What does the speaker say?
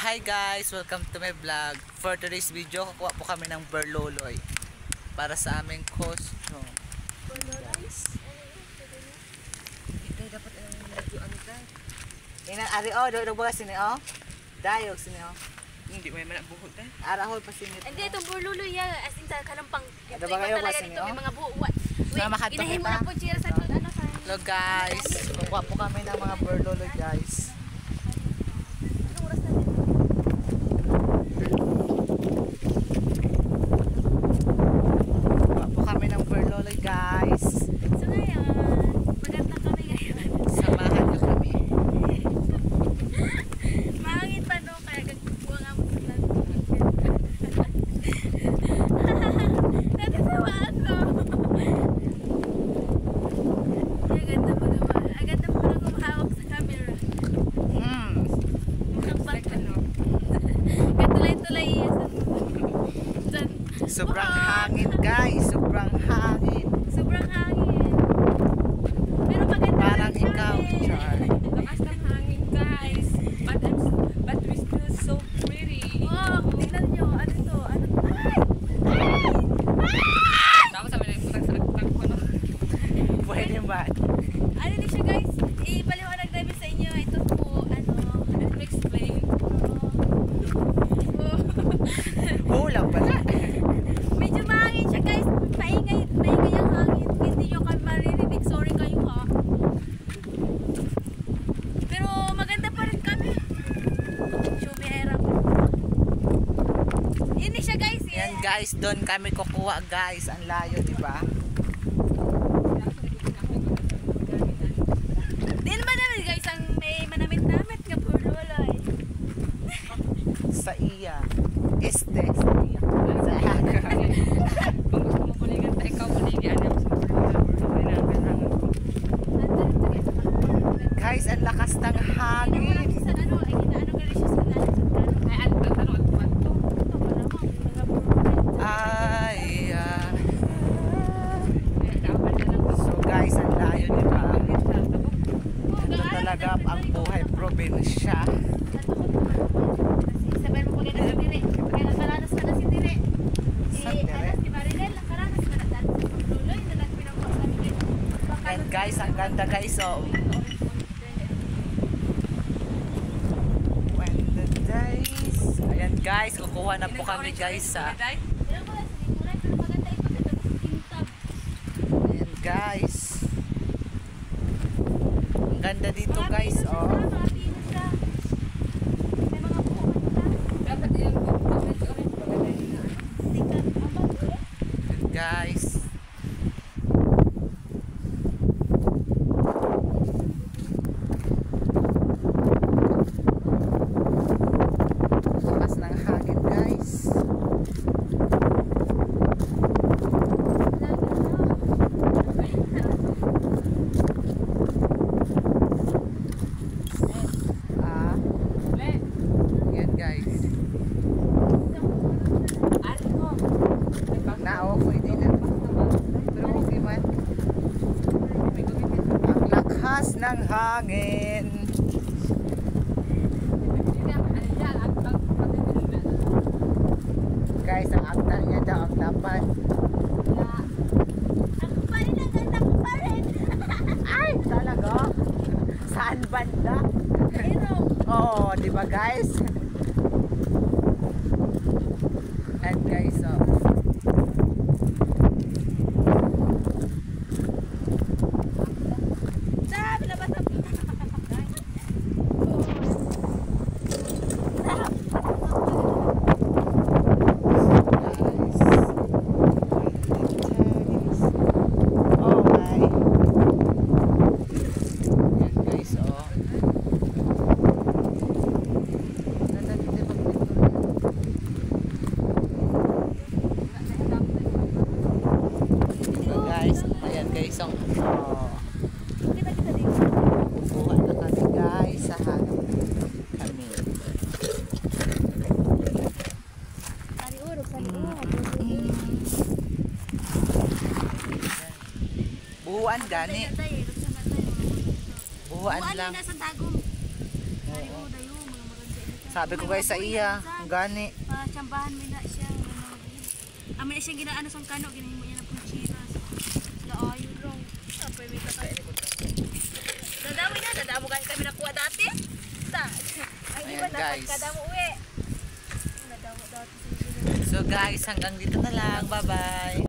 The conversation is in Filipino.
Hi guys! Welcome to my vlog. For today's video, kukuha po kami ng burloloy para sa aming costume. Guys. Ito dapat ang medyo ano guys. Ina ari do ba sini Dayog sini Hindi may buhod eh. Arahol pa sini. Hindi itong burloloy ya as in sa kalampang. Ito ba kayo ba sini may mga buo. Inahin mo na po siya sa ano sa. Hello guys. Kukuha po kami ng mga burloloy guys. Guys. So ngayon, maganda kami ngayon. Samahan nyo kami. Mahangin pa no, kaya gagpuwa nga mo sila. Natatawaan ko. Ang ganda mo naman. Ang ganda mo lang humahawak sa camera. Mukhang ano. Katulay-tulay iya sa sobrang hangin guys. Sobrang hangin. Sobrang hangin. Pero maganda. Parang ikaw, Char. Lakas ng hangin, guys. But we still so pretty. Oh, tingnan nyo. Ano to? Ano? Ay! Tapos sabi na yung putang sarap ko na. Pwede ba? Ano din siya guys? Ipaliwanag namin sa inyo. Ito po, ano. Let me explain. Hulang pala. Medyo mahangin siya guys. Maingay ang hangin. Hindi nyo kami maririnig. Sorry kayo ha. Pero maganda pa rin kami. Shumihera. Ini siya guys. Yan guys, doon kami kukuha guys. Ang layo, di ba? Di naman namin guys ang may manamit-namit nga burloloy. Sa iya. Sa iya. Kung gusto mo kuligan, ikaw kuligan. Ano sa Guys, ang lakas ng hangin. Sa ano, ay ginaano ka rin siya sa lalim. ay, ano to? Ay, so guys, ang layo, di ba? Ito talaga ang buhay probinsya. Sabay mo pagkita sa tiri. Kaya nakaranas ka na si tiri. Sa tiri? Alas ni Marinel, nakaranas ka na dahil sa burloloy na nagpinakuha sa amin. And guys, ang ganda guys, oh. When the days. Ayan guys, kukuha na po kami guys sa. Pero wala sa likuran, pero maganda ito sa kintab. Ayan guys. Ang ganda dito guys, oh. Mga pino siya. May mga buo siya. Dapat yung orange maganda yun na. Tingnan, ang bago. Ayan guys. Lakas ng hangin guys. Ayan guys. Pwede na. Pero okay man. Ang lakas ng hangin. Guys, ang akta niya daw ang dapat. Ako pa rin, ang ganda ko pa rin. Ay, talaga? Saan banda? Pero, Oo, di ba guys? And guys, oh. sabi na ba sa Di ba dito dito? Kuha na kami guys sa hanap kami. Pariurog. Buhuan gani. Buhuan lang. Buuan na sa tagong. Pariurog dayo, mga maganda. Sabi ko guys sa iya, ang gani. Chambahan mo na siya. Amin na siya ginaano sa kano, ginahimo niya na punchiras. Laayo raw. Apay may taka. Dadawi na, dadamo kami nakuha dati. Ay, di ba Ayan, guys. nakadamo uwi. Nadamo dati. So guys, hanggang dito na lang. Bye-bye.